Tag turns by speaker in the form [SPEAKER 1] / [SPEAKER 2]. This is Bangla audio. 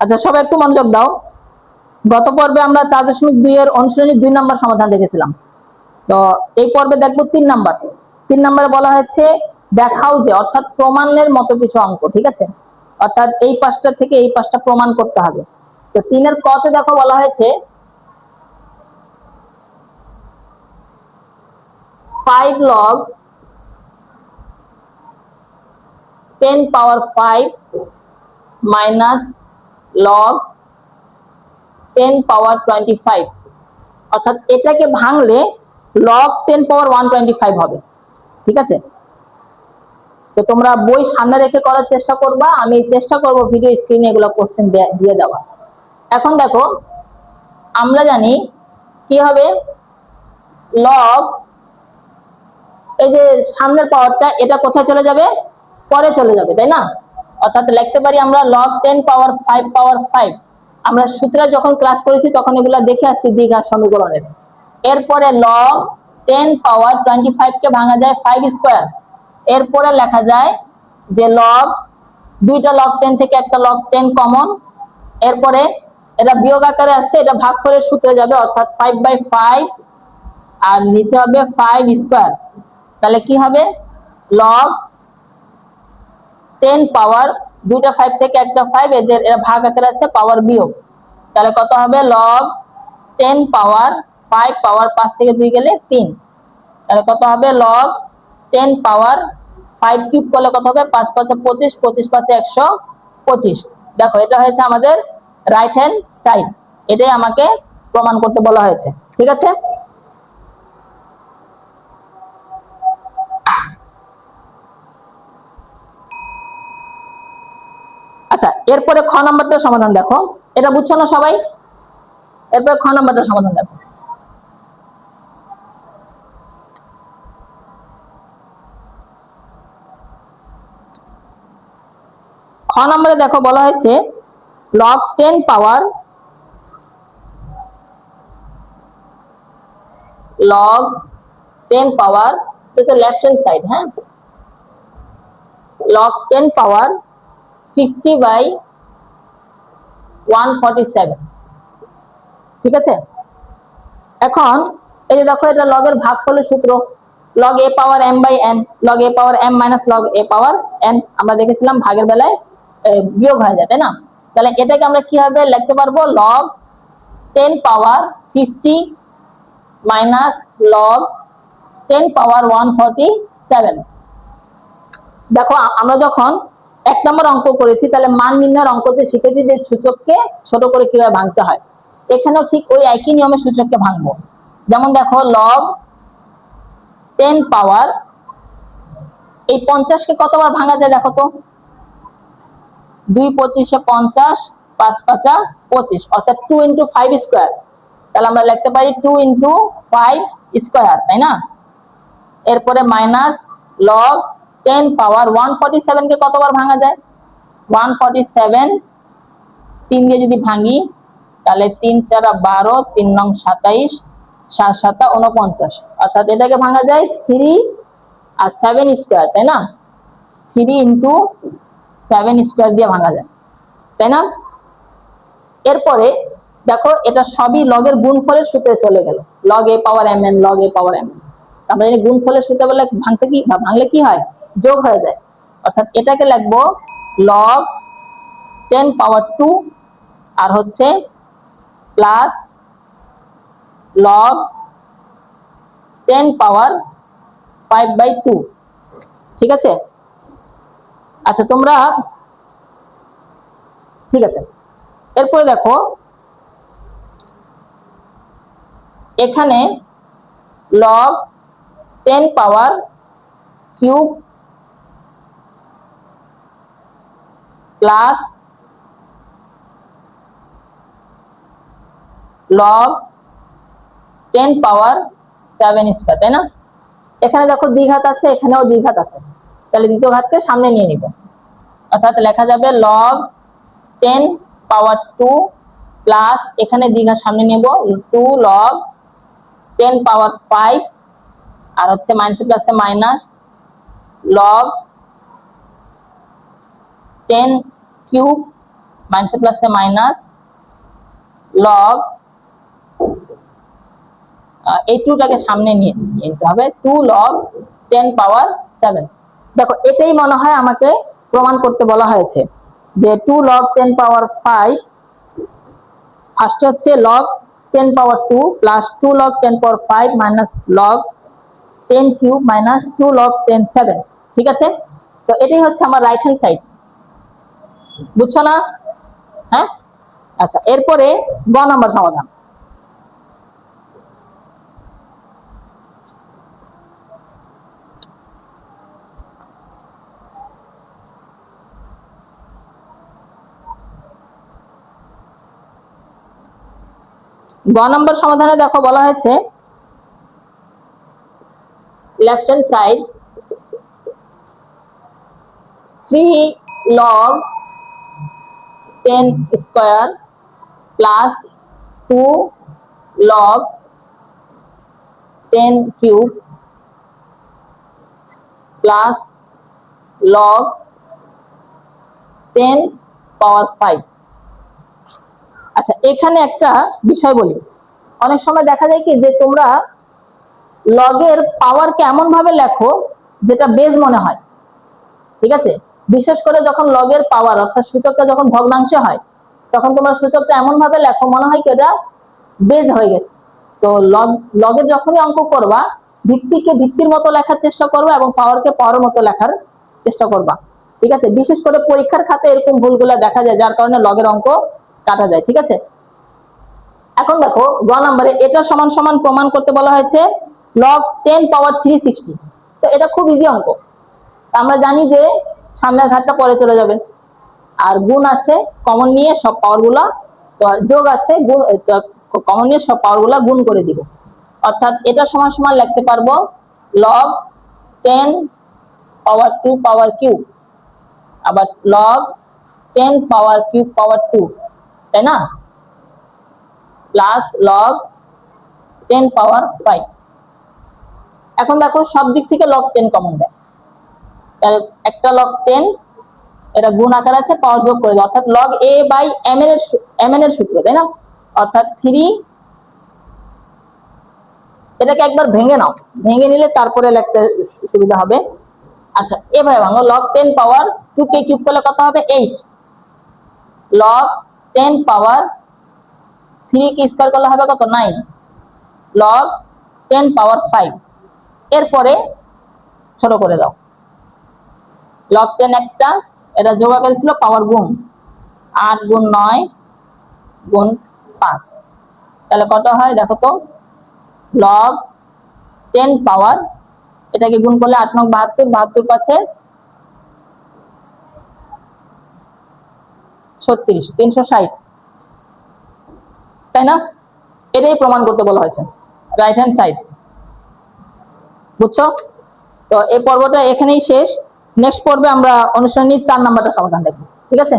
[SPEAKER 1] আচ্ছা, সবাই একটু মনোযোগ দাও। গত পর্বে আমরা 4.2 এর অনুশীলনী 2 নম্বর সমাধান দেখেছিলাম। তো এই পর্বে দেখবো 3 নাম্বার। 3 নম্বরে বলা হয়েছে দেখাও যে, অর্থাৎ প্রমাণের মতো কিছু অঙ্ক। ঠিক আছে, অর্থাৎ এই পাঁচটা থেকে এই পাঁচটা প্রমাণ করতে হবে। তো 3 এর ক তে দেখো বলা হয়েছে 5 log 10 power 5 minus log 10 power 25, অর্থাৎ এটাকে ভাঙলে log 10 power 125 হবে। ঠিক আছে, তো তোমরা বই সামনে রেখে করার চেষ্টা করবা, আমি চেষ্টা করব ভিডিও স্ক্রিনে এগুলো কোশ্চেন দিয়ে দেওয়া। এখন দেখো, আমরা জানি কি হবে, log, এই যে সামনের পাওয়ারটা এটা কোথায় চলে যাবে, পরে চলে যাবে, তাই না? অর্থাৎ লিখতে পারি আমরা log 10 power 5 power 5। আমরা সূত্র যখন ক্লাস করেছি তখন এগুলো দেখে আসছি দ্বিঘাত সমীকরণের। এরপরে log 10 power 25 কে ভাঙা যায় 5 স্কয়ার। এরপরে লেখা যায় যে log, দুইটা log 10 থেকে একটা log 10 কমন। এরপরে এটা বিয়োগ আকারে আসছে, এটা ভাগফলের সূত্রে যাবে, অর্থাৎ 5/5 আর নিচে হবে 5 স্কয়ার। তাহলে কি হবে, log 10 পাওয়ার, দুইটা 5 থেকে একটা 5, এদের এরা ভাগ আকারে আছে, পাওয়ার বিয়োগ। তাহলে কত হবে, log 10 পাওয়ার 5 পাওয়ার 5 থেকে 2 গেলে 3। তাহলে কত হবে, log 10 পাওয়ার 5 কিউব করলে কত হবে, 5 5 25, 25 5 125। দেখো, এটা হয়েছে আমাদের রাইট হ্যান্ড সাইড। এটাই আমাকে প্রমাণ করতে বলা হয়েছে। ঠিক আছে, আচ্ছা, এরপরে খ নাম্বারটার সমাধান দেখো। এটা বুঝছো না সবাই? এরপরে খ নাম্বারটার সমাধান দেখো। খ নম্বরে দেখো বলা হয়েছে log 10 পাওয়ার, log 10 পাওয়ার, এটা লেফট হ্যান্ড সাইড, হ্যাঁ, log 10 পাওয়ার 50/147। ঠিক আছে, এখন এই যে দেখো, এটা লগ এর ভাগফলের সূত্র, log a power m by n, log a power m minus log a power n। আমরা দেখেছিলাম ভাগের বেলায় বিয়োগ হয়ে যায়, তাই না? তাহলে এটাকে আমরা কিভাবে লিখতে পারবো, log 10 পাওয়ার 50 মাইনাস log 10 পাওয়ার 147। দেখো, আমরা যখন 1 নম্বর অঙ্ক করেছি, তাহলে মান নির্ণয়ের অঙ্কতে শিখেছি যে সূচককে ছোট করে কিভাবে ভাঙতে হয়। এখানেও ঠিক ওই একই নিয়মে সূচককে ভাঙবো। যেমন দেখো, log 10 পাওয়ার, এই 50 কে কতবার ভাঙা যায় দেখো তো, 2 25 50, 5 5 25, অর্থাৎ 2 × 5 স্কয়ার। তাহলে আমরা লিখতে পারি 2 × 5 স্কয়ার, তাই না? এরপরে মাইনাস log 10 পাওয়ার 147 কে কতবার ভাঙা যায়, 147 3 দিয়ে যদি ভাঙি, তাহলে 3 4 12, 3 9 27, 7 7 49, অর্থাৎ এটাকে ভাঙা যায় 3 আর 7 স্কয়ার, তাই না? 3 × 7 স্কয়ার দিয়ে ভাঙা যায়, তাই না? এরপরে দেখো, এটা সবই লগের গুণফলের সূত্রে চলে গেল, log a power mn, log a power mn। আমরা এই গুণফলের সূত্রে বলে ভাঙলে কি হয়, যোগ হয়ে যায়। অর্থাৎ এটাকে লিখবো log 10 পাওয়ার 2 আর হচ্ছে প্লাস log 10 পাওয়ার 5/2। ঠিক আছে, আচ্ছা তোমরা, ঠিক আছে। এরপরে দেখো, এখানে log 10 power cube plus log 10 পাওয়ার 7 স্কয়ার, তাই না? এখানে দেখো দ্বিঘাত আছে, এখানেও দ্বিঘাত আছে, তাহলে দ্বিতীয় ঘাতকে সামনে নিয়ে নিব। অর্থাৎ লেখা যাবে log 10 পাওয়ার 2 প্লাস, এখানে দ্বিঘাত সামনে নেব, 2 log 10 পাওয়ার 5, আর হচ্ছে মাইনাস প্লাসে মাইনাস log 10 কিউব মাইনাসে প্লাসে মাইনাস লগ এই 2টাকে সামনে নিয়ে নিতে হবে 2 log 10 পাওয়ার 7। দেখো এটাই মনে হয় আমাকে প্রমাণ করতে বলা হয়েছে যে 2 log 10 পাওয়ার 5 ফার্স্ট হচ্ছে log 10 পাওয়ার 2 প্লাস 2 log 10 পাওয়ার 5 minus log 10 cube minus 2 log 10 7। ঠিক আছে, তো এটাই হচ্ছে আমার রাইট হ্যান্ড সাইড, বুঝছো না? হ্যাঁ, আচ্ছা এরপরে গ নাম্বার সমাধান। গ নম্বর সমাধানে দেখো বলা হয়েছে left hand side 3 log 10 square plus 2 log 10 cube plus log 10 পাওয়ার 5। আচ্ছা এখানে একটা বিষয় বলি, অনেক সময় দেখা যায় কি যে তোমরা লগের পাওয়ারকে এমন ভাবে লেখো যেটা বেজ মনে হয়। ঠিক আছে, বিশেষ করে যখন লগের পাওয়ার অর্থাৎ সূচকটা যখন ভগ্নাংশে হয় তখন তোমার সূচকটা এমন ভাবে লেখো মনে হয় কি এটা বেজ হয়ে গেছে। তো লগের যখনই অঙ্ক করবা ভিত্তিকে ভিত্তির মতো লেখার চেষ্টা করবা এবং পাওয়ারকে পাওয়ার মতো লেখার চেষ্টা করবা। ঠিক আছে, বিশেষ করে পরীক্ষার খাতে এরকম ভুলগুলো দেখা যায় যার কারণে লগের অঙ্ক কাটা যায়। ঠিক আছে, এখন দেখো গ নম্বরে এটা সমান সমান প্রমাণ করতে বলা হয়েছে log 10 পাওয়ার 360। তো এটা খুব ইজি অঙ্ক, আমরা জানি যে সামনের ঘাতটা পরে চলে যাবে, আর গুণ আছে কমন নিয়ে সব পাওয়ার গুলা, তো যোগ আছে কমন নিয়ে সব পাওয়ার গুলা গুণ করে দিব। অর্থাৎ এটা সমান সমান লিখতে পারবো log 10 পাওয়ার 2 পাওয়ার কিউব, আবার log 10 পাওয়ার কিউব পাওয়ার 2, তাই না, প্লাস log 10 পাওয়ার 5। এখন দেখো সব দিক থেকে log 10 কমন দেয়, একটা log 10 এটা গুণ আকার আছে, পাওয়ার যোগ করে দাও, অর্থাৎ log a বাই mn এর সূত্র, তাই না, অর্থাৎ 3 এটাকে একবার ভেঙে নাও, ভেঙে নিলে তারপরে লিখতে সুবিধা হবে। আচ্ছা এভাবে ভাঙো log 10 পাওয়ার 2 কে কিউব করলে কত হবে 8, log 10 পাওয়ার 3 কে স্কয়ার করলে হবে কত 9, log 10 পাওয়ার 5। এরপরে ছোট করে দাও, log 10 একটা, এটা যোগ আকারে ছিল, পাওয়ার গুণ 8 গুণ 9 গুণ 5, তাহলে কত হয় দেখো তো, log 10 পাওয়ার, এটাকে গুণ করলে 8 9 72, 72 পাচ্ছে 36, 360, তাই না? এটাই প্রমাণ করতে বলা হয়েছে রাইট হ্যান্ড সাইড, বুঝছো? তো এই পর্বটা এখানেই শেষ, নেক্সট পর্বে আমরা অনুশীলনীর 4 নাম্বারটা সমাধান দেখব। ঠিক আছে।